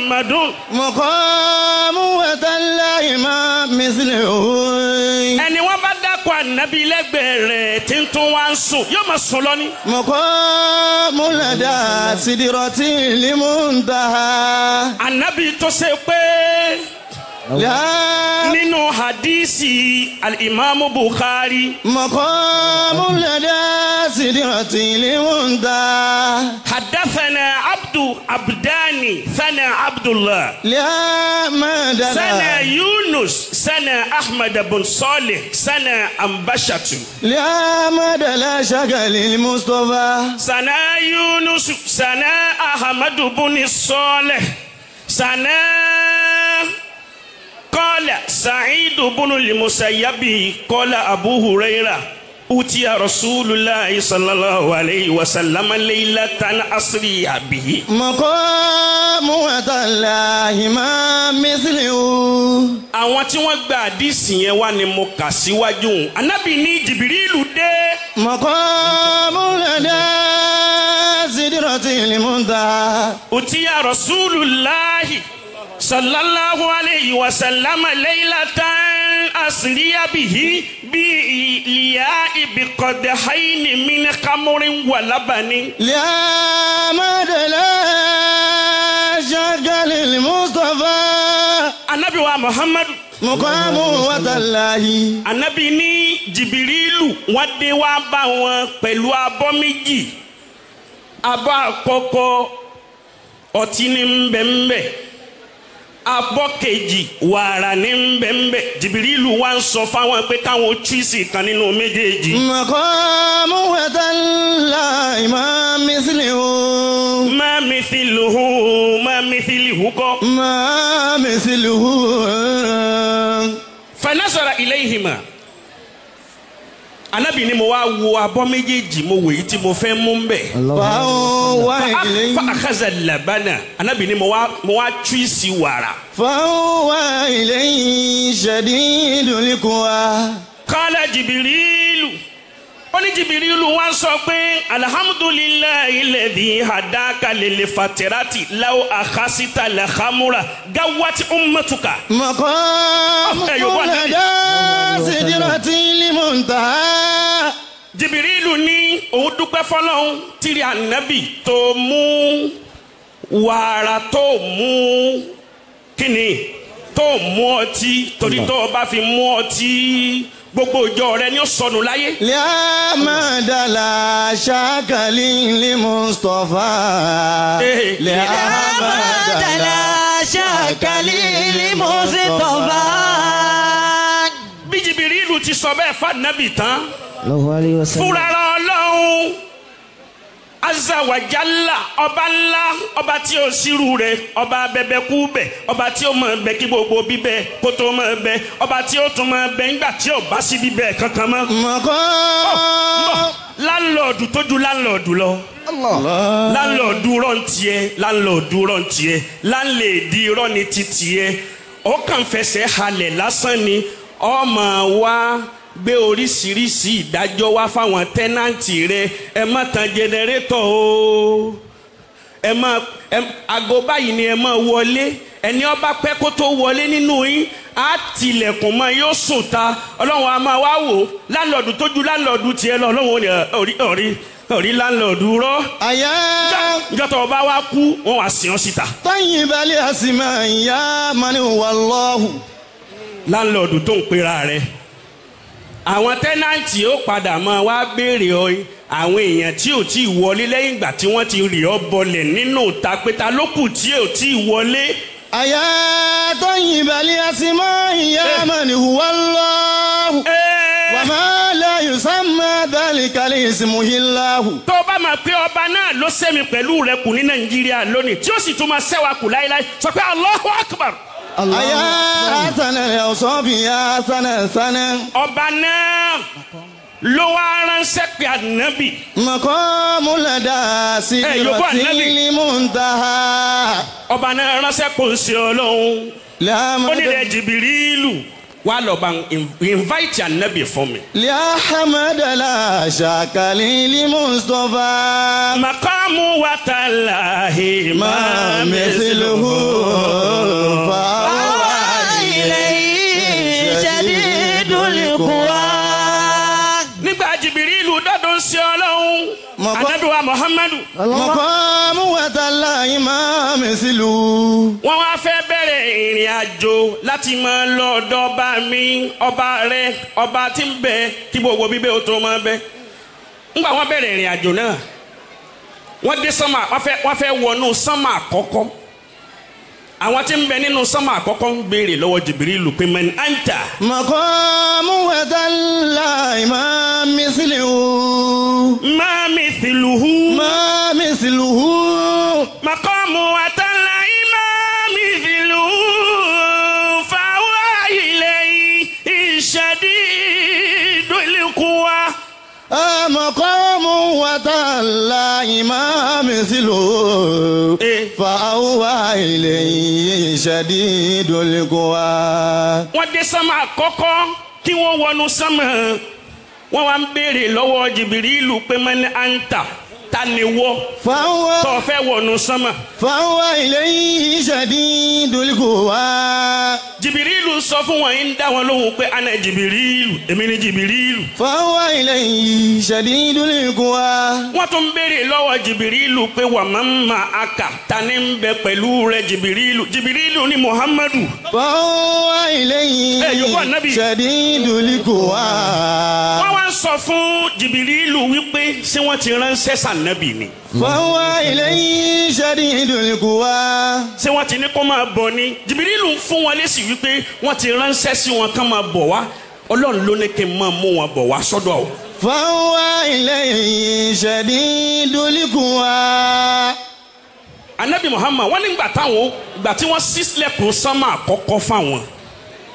Muhammadun. Maqamu wa tallahi ma mithluhu. Ẹni wọ́n bá dákọ̀ ànábì lẹ́gbẹ̀ẹ́ rẹ̀ tí ń tún wá ń sùn yóò máa sùn lọ ní. Maqamu lada sidratil muntaha. Ànábì tó ṣe pé nínú hadisi al-Imam Bukhari. Maqamu lada sidratil muntaha. حدثنا عبداني ثنا عبد الله لا مدد ثنا يونس ثنا أحمد بن صالح ثنا أنبشة لا مدد لا شغل المصطفى ثنا يونس ثنا أحمد بن صالح ثنا قال سعيد بن المسيب قال أبو هريرة أوتي رسول الله صلى الله عليه وسلم ليلة أسري به مقام الله ما مثله. àwọn tí wọ́n gba àdìsí yẹn wá ni mo kà síwájú. Ànábì ní Jìbìrìlù dé. مقام لدى سدرة المنتهى. أوتي رسول الله صلى الله عليه وسلم ليلة أسري به بإلياء بقدحين من خمر ولبن. لا مدى لا شغل المصطفى. Ànábì wa Muhammad. مقام الله. Ànábì ní Jìbìrìlù wọ́n dé wá bá wọn pẹ̀lú abọ́ méjì. Abọ́ àkọ́kọ́ ọtí ní ńbẹ̀ńbẹ̀. Abọ́ kejì wàrà ní ńbẹ̀ńbẹ̀. Jìbìrìlù wá ń sọ fáwọn pé káwọn túìsì kan nínú méjèèjì. مقام الله ما مثله. ما مثله ما مثله kọ́. ما مثله. فنظر إليهما. Ànábì ní mo wá wo abọ́ méjèèjì mo wò èyí tí mo fẹ́ mú mbẹ̀. فأخذ اللبن. Ànábì ní mo wá túìsì wàrà. فهو إليه شديد القوى. قال جبريل. Ó ní Jìbìrìlù wá sọ pé alhamdulillahi alladhi hadaka lil fatirati law akhasita la khamura gawat ummatuka. مقام لدى سدرة المنتهى. Jìbìrìlù ní òun dúpẹ́ fọ́lọ́run tìrì ànábì tó mú wàrà tó mú kíni tó mú ọtí torí tó bá fi mú ọtí gbogbo ìjọ rẹ ni ó sọnù láyé. لا مدى لا شغل المصطفى. لا مدى لا شغل المصطفى. Bí Jìbìrìlù ti sọ bẹ́ẹ̀ fún ànábì tán fúnra Ọlọ́run Azza wa Jalla ọba ńlá ọba tí ó sírù rẹ̀ ọba bẹbẹ kú bẹ ọba tí ó máa bẹ kí gbogbo bíbẹ kó tó máa bẹ ọba tí ó tún máa bẹ nígbà tí ó bá sí bíbẹ kankan mọ́. láńlọ́ọ̀dù tó ju láńlọ́ọ̀dù lọ. láńlọ́ọ̀dù rọ̀ǹtiẹ̀ láńlọ́ọ̀dù rọ̀ǹtiẹ̀ láńlẹ́ẹ̀dì rọ̀ni titiẹ̀ ó kàn fẹsẹ̀ halẹ̀ lásán ni ọmọ wa gbé oríṣiríṣi ìdájọ́ wá fáwọn tẹ́nàntì rẹ̀ ẹ má tan jẹnẹrétọ̀ o ẹ má aago báyìí ni ẹ má wọlé ẹni ó bá pẹ́ kó tó wọlé nínú yín á tilẹ̀kùn mọ́ yóò sùn ta Ọlọ́run a máa wá wò láńlọ́ọ̀dù tó ju láńlọ́ọ̀dù tiẹ̀ lọ Ọlọ́run orí láńlọ́ọ̀dù rọ́ àyà. njọ́tọ̀ ọba wa kú wọ́n wá sìn ọ́ síta. tayyibal asma ya man wallahu. láńlọ́ọ̀dù tó ń pera rẹ̀ àwọn tẹ́nàntì ó padà máa wá béèrè àwọn èèyàn tí ò tí ì wọlé lẹ́yìn ìgbà tí wọ́n ti rì ọ́ bọlẹ̀ nínú tapẹ́ta lókù tí ò tí ì wọlé. àyà tayyibal asma ya man wallahu. wa ma la yusamma dhalika ismu illahu. tó o bá máa pé ọba náà ló sẹ́mi pẹ̀lú rẹ̀ kù ní Nàìjíríà lónìí tí ó sì tún máa sẹ́wà kù láéláé sọ pé Allahu Akbar. àyà sanà ọ̀sọ́bì yà sanà. ọba náà ló wá ránṣẹ́ pé ànábì. maqamu lada sidratil muntaha. ọba náà ránṣẹ́ kò sí Ọlọ́run. ó ní rẹ̀ Jìbìrìlù wá lọ bá invite anabi fún mi. li ahmad la shaka lil mustafa. maqamu wa talahi ma mithluhu fa ilayhi shadidul quwa. nígbà Jibirilu dọ́dún sí Ọlọ́run anabi wa Muhammadu. maqamu wa talahi ma mithluhu. wọ́n wá fẹ́ bẹ̀rẹ̀ ìrìn àjò láti máa lọ ọ̀dọ̀ ọba mi ọba rẹ ọba tí ń bẹ kí gbogbo bíbẹ́ o tó máa bẹ. ńgbà wọ́n bẹ̀rẹ̀ ìrìn àjò náà wọ́n dé sánmà wọ́n fẹ́ wọnú sánmà àkọ́kọ́. àwọn tí ń bẹ nínú sánmà àkọ́kọ́ ń béèrè lọ́wọ́ Jibirilu pé man anta. maqamu wa talahi ma mithluhu. ma mithluhu. ma mithluhu. maqamu wa talahi ma mithluhu fa huwa ilayhi shadidul quwa. maqamu wa talahi ma mithluhu. fa huwa ilayhi shadidul quwa. wọ́n dé sánmà àkọ́kọ́ kí wọ́n wọnú sánmà wọ́n wá ń béèrè lọ́wọ́ Jibirilu pé man anta ta ni wọ́ tó fẹ́ wọnú sánmà. fa huwa ilayhi shadidul quwa. Jibirilu sọ fún wọn ń dá wọn lóhùn pé ana Jibirilu èmi ni Jibirilu. fa huwa ilayhi shadidul quwa. wọ́n tún béèrè lọ́wọ́ Jibirilu pé wa man ma'aka ta ni ń bẹ pẹ̀lú rẹ Jibirilu. Jibirilu ni Muhammadu. fa huwa ilayhi shadidul quwa. wọ́n wá ń sọ fún Jibirilu wípé ṣé wọ́n ti ránṣẹ́ sànàbì ni. fa huwa ilayhi shadidul quwa. ṣé wọ́n ti ní kó máa bọ̀ ni. Jibirilu ń fún wọn lésì wípé wọ́n ti ránṣẹ́ sí wọn kán máa bọ̀ wá Ọlọ́run ló ní kí n máa mú wọn bọ̀ wá sọ́dọ̀ o. fa huwa ilayhi shadidul quwa. Anabi Muhammad wọ́n nígbà táwọn ìgbà tí wọ́n ṣí sílẹ̀kùn sánmà àkọ́kọ́ fáwọn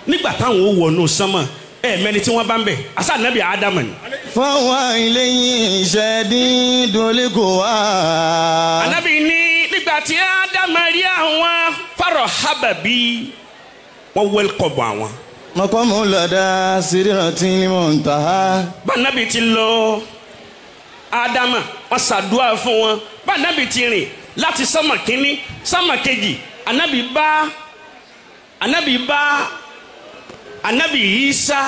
nígbà táwọn ó wọnú sánmà mẹ́ni tí wọ́n bá ń bẹ̀ àṣà anabi Ádámù ni. fa huwa ilayhi shadidul quwa. Anabi ní nígbà tí Ádámù rí àwọn fárọ̀ hábàbí wọ́n wẹ́lkọ̀bù àwọn. maqamu lada sidratil muntaha. bá anabi ti lọ Ádámù wọ́n ṣàdúrà fún wọn bá anabi ti rìn láti sánmà kínní sánmà kejì anabi bá anabi Isa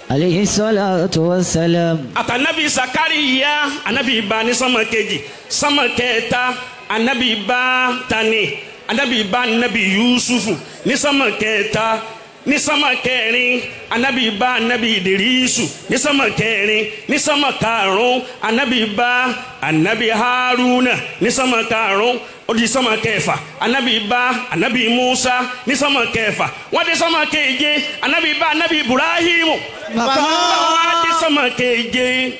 alayhi salatu wassalam. àtànabi Zakariya anabi bá ní sánmà kejì sánmà kẹta anabi bá tani anabi bá anabi Yusufu ní sánmà kẹta ní sánmà kẹrin anabi bá anabi Idrisu ní sánmà kẹrin ní sánmà karùn anabi bá anabi Haruna ní sánmà karùn ó di sánmà kẹfà anabi bá anabi Musa ní sánmà kẹfà wọ́n di sánmà keje anabi bá anabi Ibrahimu wọ́n di sánmà keje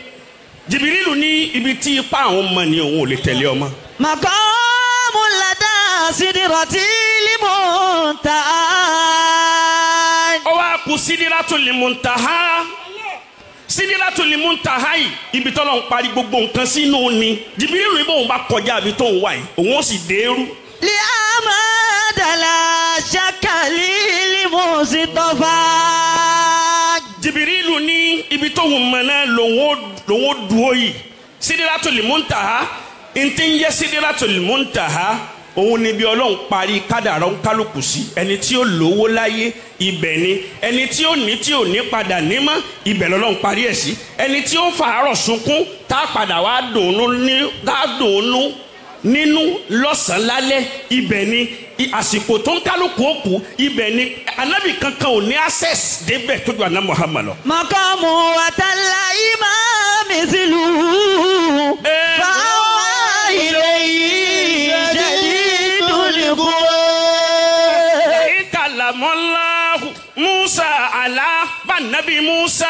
Jibirilu ní ibi tí ipa àwọn ọmọ ni òun ò lè tẹ̀lé ọmọ. maqamu lada sidratil muntaha. ó wá kù Sidratul Muntaha. Sidratul Muntaha yìí ibi tọ́lọ́ ń parí gbogbo nǹkan sínú ni Jibirilu ní bóun bá kọjá ibi tó ń wá yìí òun ó sì dẹ́rù. li amadala shakalil mustafa. Jibirilu ní ibi tó ń mọ̀ náà lòun ó dúró yìí Sidratul Muntaha ntí ń yẹ Sidratul Muntaha òun ni bí Ọlọ́run parí kádàrá ń kálukú sí ẹni tí ó lówó láyé ibẹ̀ ni ẹni tí ó ní padà ní mọ́ ibẹ̀ lọ́lọ́run parí ẹ̀ sí ẹni tí ó fàárọ̀ sunkún tá a padà wá dùnnú nínú lọ́sàn-án lálẹ́ ibẹ̀ ni àsìkò tó ń kálukú òkú ibẹ̀ ni anabi kankan ò ní access débẹ̀ tó ju àná Muhammad lọ. maqamu wa talahi ma mithluhu. fa huwa ilayhi shadidul quwa. Kalamallahu Musa ala bá nabi Musa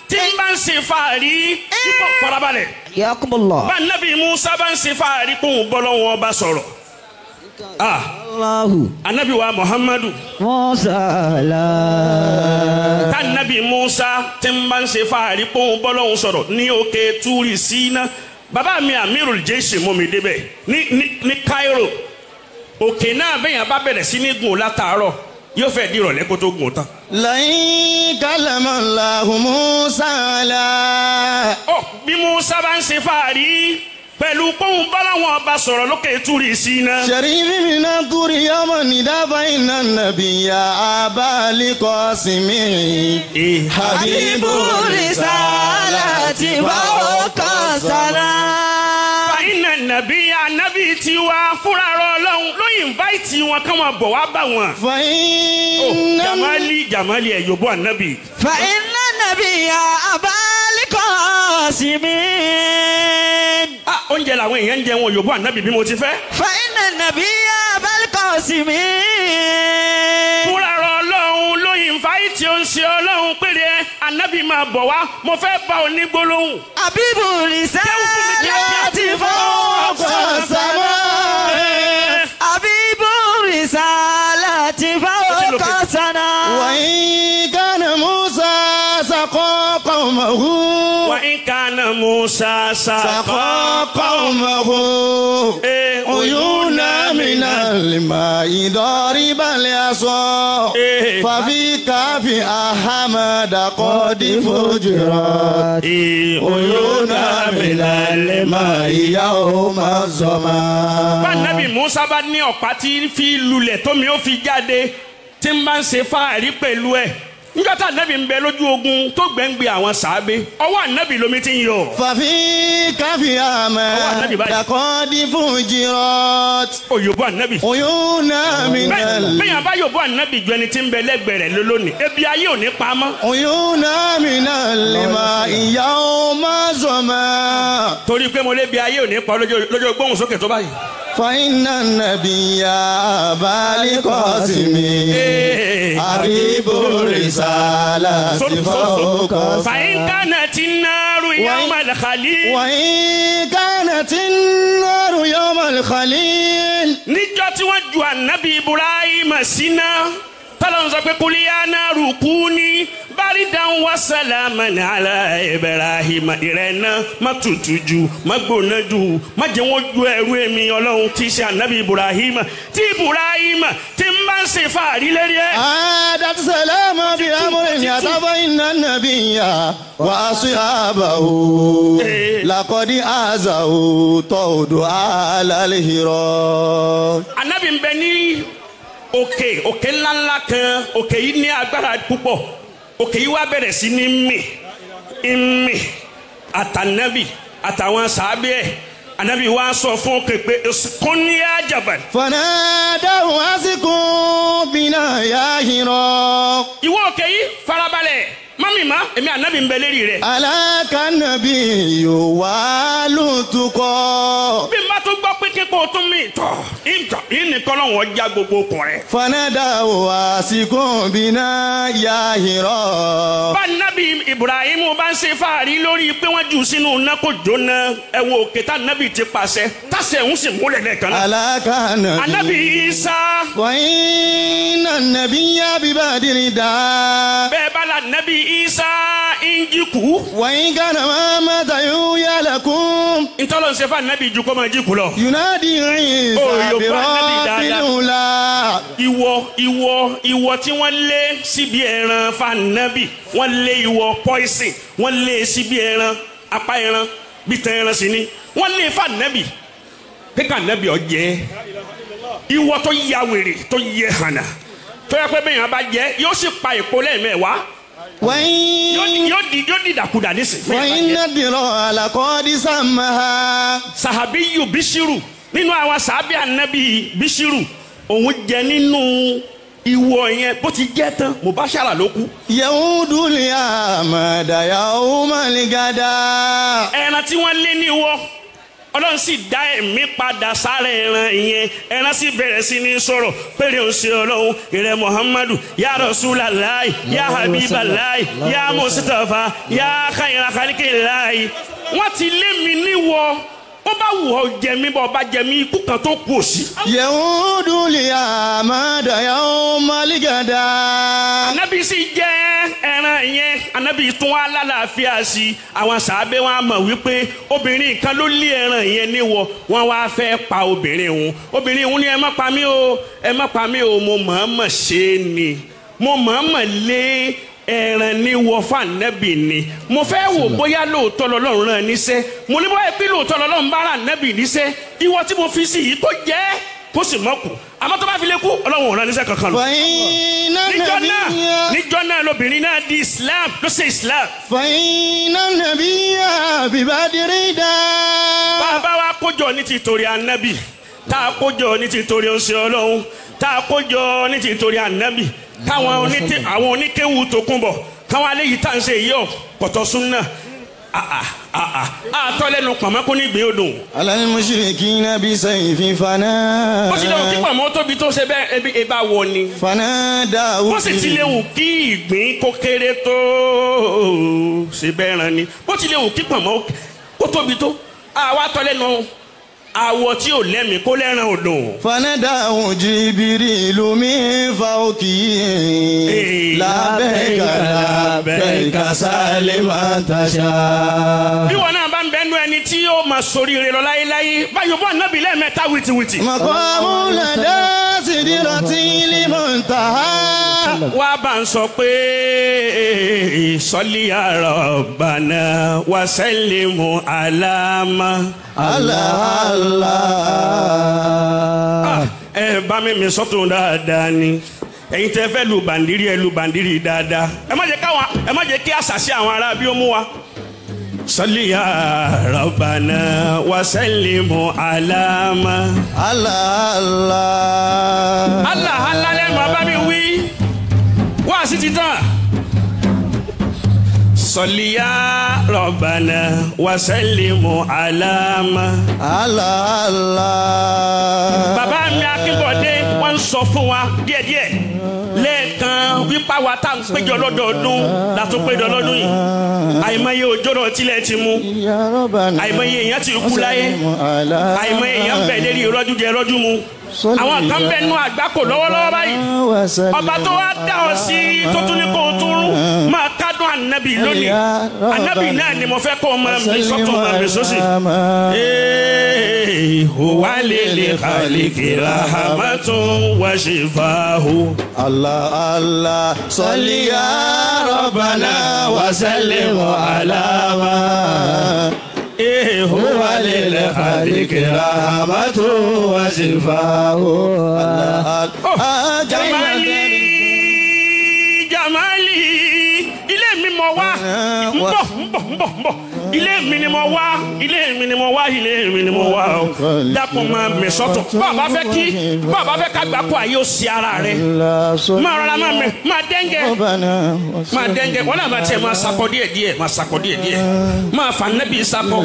tí n bá ń ṣe fàárí ipò farabalẹ̀. yakumullah. bá nabi Musa bá ń ṣe fàárí kó ń bọ́ lọ́wọ́ ọba sọ̀rọ̀. Allahu. anabi wa Muhammadu. Musa la. tá nabi Musa tí n bá ń ṣe fàárí kó ń bọ́ lọ́wọ́ sọ̀rọ̀ ní òkè Túrì Síná. bàbá mi Amirul Jaysh mú mi débẹ̀ ní Cairo. òkè náà bẹ́yàn bá bẹ̀rẹ̀ sí ní gùn látàárọ̀ yóò fẹ́ di ìrọ̀lẹ́ kó tó gùn tán. لئن كلم الله موسى لا. bí Musa bá ń ṣe fàárí pẹ̀lú pọ́ùn báláwọn ọba sọ̀rọ̀ lókè túrì sí iná. شريف من الطور يوم النداء فإن النبي أبا القاسم حبيب الرسالة فوق السلام. fàyínà nàbí ànábì tiwa fúnra rọ ọlọ́run ló invite wọn kán máa bọ̀ wá bá wọn. فإن jamali ẹ̀ yòbó ànábì. فإن النبي أبا القاسم. oúnjẹ làwọn èèyàn ń jẹ wọn yòbó ànábì bí mo ti fẹ́. فإن النبي أبا القاسم. fúnra rọ ọlọ́run ló invite ó ń ṣe ọlọ́run péré ànábì máa bọ̀ wá mo fẹ́ bá ọ ní gbólóhùn. حبيب الرسالة فوق السماء. حبيب الرسالة فوق السماء. وإن كان موسى سقى قومه وإن كان موسى سقى قومه عيونا من الماء ضارب العصا ففي كاف أحمد قد فجرت عيونا من الماء يوم الظما. bá nàbì Musa bá ní ọ̀pá tí fi lulẹ̀ tómi ó fi jáde tí ń bá ń ṣe fáàrí pẹ̀lú ẹ̀ nígbà tá ànábì ń bẹ lójú ogun tó gbẹ̀ngbẹ àwọn sàábé ọwọ́ ànábì lomi ti ń yọ. ففي كاف أحمد قد فجرت òyòbó ànábì. عيونا من bẹ́ẹ̀ yàn bá yòbó ànábì ju ẹni tí ń bẹ lẹ́gbẹ̀ẹ́ rẹ̀ lónìí ebi ayé ò ní pa mọ́. عيونا من الماء يوم الظما. torí pé mo lé bi ayé ò ní pa lójó gbóhùn sókè tó báyìí. فإن النبي أبا القاسم حبيب الرسالة فوق فإن كانت النار يوم الخليل. وإن كانت النار يوم الخليل. níjọ́ tí wọ́n ju ànábì Ibrahim síná tọ́lọ́run sọ pé kúlíyà náà rúkú ní baridan wa salaman ala Ibrahim ìrẹ́nà má tutù jù má gbóná jù má jẹ́ wọ́n ju ẹrú èmi ọlọ́run tí í ṣe ànábì Ibrahim tí Ibrahim tí ń bá ń ṣe fàárí lérí ẹ̀. عادت سلام بأمر يتبين النبي وأصحابه لقد آزوا طود على الهراء. ànábì ń bẹ ní òkè ńláńlá kan òkè yìí ní agbára púpọ̀ òkè yìí wá bẹ̀rẹ̀ sí ní mì àtànábì àtàwọn sàábẹ̀ ẹ̀ ànábì wá sọ fún òkè pé kún ní àjàbàn. فنادوا أسكن بنا يا هراء. ìwọ òkè yìí farabalẹ̀ mami ma èmi ànábì ń bẹ lérí rẹ̀. ألاك النبي والتقى. bí n bá tún gbọ́ pé kíkó tún mí tọ̀ yìí nìkan lọ́wọ́ já gbogbo okùn rẹ̀. فنادوا أسكن بنا يا هراء. bá nábì Ibrahim bá ń ṣe fàárí lórí pé wọ́n jù sínú iná kó jóná ẹ wo òkè tá nábì ti pàṣẹ tàṣẹ ń sì múlẹ̀ lẹ́ẹ̀kan náà. ألاك ànábì النبي Isa. وإن النبي ببادر داء. bẹ́ẹ̀ bá la nábì Isa ń jí kú. وإن كان محمد يويا لكم ntọ́lọ́ ń ṣe fún ànábì ju kó máa jí kú lọ. ينادي عيسى برب الأولى. ìwọ tí wọ́n lé síbi ẹran fanabi wọ́n lé ìwọ poison wọ́n lé síbi ẹran apá ẹran bítan ẹran sí ni wọ́n lé fanabi pé kanabi ọ̀jẹ́ ìwọ tó ya wèrè tó yẹ hànà tó yẹ pé bẹ́ẹ̀ yẹn bá jẹ́ yóò sì pa èpo lẹ́ẹ̀mẹ́wàá yóò di dàkúdà nísìnyí. وإن الدراع لقد سمها. sahabiyu bishiru nínú àwọn sàábì ànábì bishiru òun jẹ nínú ìwọ yẹn bó ti jẹ tán mubashara ló kú. يعود لأحمد يوم الغداء. ẹran tí wọ́n lé ní ìwọ ọlọ́run sì dá ẹ̀mí padà sára ẹran yẹn ẹran sì bẹ̀rẹ̀ sí ní sọ̀rọ̀ péré òsè ọlọ́run ìrẹ Muhammadu ya Rasulallahi ya Habiballahi ya Mustafa ya khayra khalqillahi wọ́n ti lé mi níwọ wọ́n bá wù ọ́ jẹ̀mí bọ́ ọba jẹ̀mí ikú kan tó kú òsì. يعود لأحمد يوم الغداء. anabi sì jẹ ẹran yẹn anabi tún wá lálàáfíà sí i àwọn sàábé wọn mọ̀ wípé obìnrin kan ló lé ẹran yẹn níwọ wọn wá fẹ́ pa obìnrin òun ni ẹ má pa mí o mo mọ̀ọ́mọ̀ ṣe é ni mo mọ̀ọ́mọ̀ lé ẹran ní wọ́fà nẹ́bì ni mo fẹ́ wò bóyá lóòótọ́ lọ́lọ́run rán níṣẹ́ mo ní bóyá pé lóòótọ́ lọ́lọ́run bá rán nẹ́bì níṣẹ́ ìwọ tí mo fi sí yìí kó jẹ́ kó sì mọ́ kù àmọ́ tó bá fi lé kú ọlọ́run ò rán níṣẹ́ kankan lọ. níjọ́ náà lobìnrin náà di Islam ló ṣe Islam. fàyínà nàbíyà bíbádìrí dá. bàbá wa kójọ ní ti torí ànábì tá a kójọ ní ti torí ọ̀sẹ̀ ọlọ́run tá a kójọ ní ti torí ànábì káwọn oníkéwu tó kún bọ̀ káwọn alẹ́ yìí tá n ṣe yìí ọ̀ pọ̀tọ́ súnà àtọ́lẹ́nu pàmò ní ìgbé odò. alal mushrikina bi sayfin fana. ó sì léwu kí pàmò tóbi tó ṣe bẹ́ẹ̀ ẹ bá wọ ni. fana dáwọ́. ó sì ti léwu kí ìgbín kó kéré tó ṣe bẹ́ẹ̀ rán ni. ó ti léwu kí pàmò kó tóbi tó àwa tọ́lẹ́nu àwọ̀ tí ò lẹ́mìí kó lẹ́ràn odò. fanadahu Jibrilu min fawqihi labbaika saliman tasha. bí wọn náà bá ń bẹnu ẹni tí yóò máa ṣoríire lọ láyéláyé báyọ̀ bọ́ ànábì lẹ́ẹ̀mẹ́ta wìtìwìtì. maqamu lada sidratil muntaha. wá bá ń sọ pé salli ya rabbana wa sallimu alama. Allah. Ẹ bá mi sọ́tún dáadáa ni ẹ̀yin tẹ́ fẹ́ lu bàndírì dáadáa ẹ má jẹ́ kí àṣàṣì àwọn ará bí ó mú wa. salli ya rabbana wa sallimu alama. Allah lẹ́nu abá mi wí wá sí ti tán. salli ya rabbana wa sallimu alama. Bàbá mi Akínbọ̀dé wọ́n ń sọ fún wa díẹ̀díẹ̀ lẹ́ẹ̀kan wípá wa tá à ń péjọ lọ́dọọdún látún péjọ lọ́dún yìí àìmọye òjòrò tilẹ̀ ti mú àìmọye èèyàn ti kú láyé àìmọye èèyàn bẹ̀ lérí ìrọ́jú jẹ ìrọ́jú mu àwọn kan bẹ nú àgbákò lọ́wọ́lọ́wọ́ báyìí ọba tó wá dá ọ sí tó tún ní kó o tún rún máa kádùn ànábì lónìí ànábì náà ni mo fẹ́ kó o máa mi sọ́tún máa mi sósì. huwa lil khaliqi rahmatun wa shifahu. Allah salli ya rabbana wa sallim ala ma. huwa lil khaliqi rahmatun wa shifahu. Jamali ilé mi mo wá ń bọ̀ ilé mi ni mo wá o dákun máa mẹ sọ́tọ̀ bàbá fẹ́ ká gbà kó ayé ó sí ara rẹ máa rọra máa dẹ́ngẹ́ wọ́n náà bá tiẹ̀ máa sakọ díẹ̀ máa fà nẹ́bí sakọ.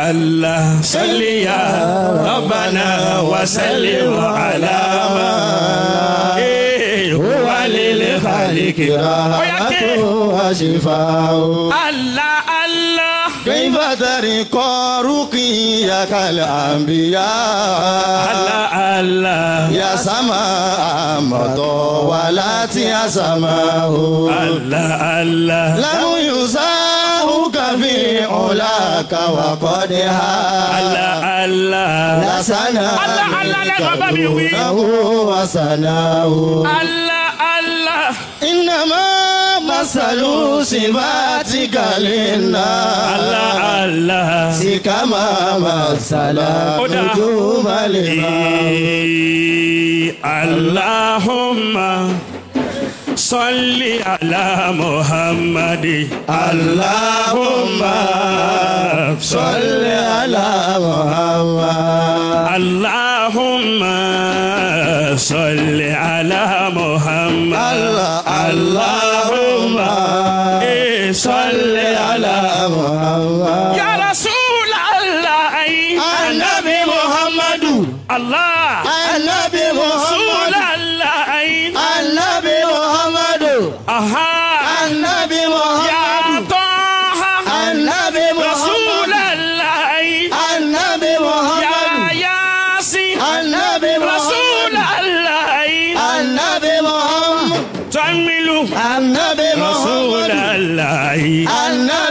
Allah salli ya rabbana wa sallim ala ma. huwa lil khaliqi rahmatun wa shifaa'u. Allah kayfa tariqa ruqiyaka al-anbiya. Allah ya sama mutawalati ya sama'u. Allah lam yusahuka fi ulaka wa qadha. Allah ya sana wa sana'u. Allah innama masalu sifatika lina. Allah sikama masala nujuma lima. Allahumma salli ala Muhammad. Allahumma salli ala Muhammad. Allahumma salli ala Muhammad. Allahumma salli ala Muhammad. Ya Rasulallah Anabi Muhammadu. Allah Anabi Muhammadu. Anabi Muhammadu. Aha Anabi Muhammadu. Ya Taha Anabi Muhammadu. Rasulallah Anabi Muhammadu. Ya Yasin Anabi Muhammadu. Rasulallah Anabi Muhammadu. Tamilu Anabi Muhammadu. Rasulallah Anabi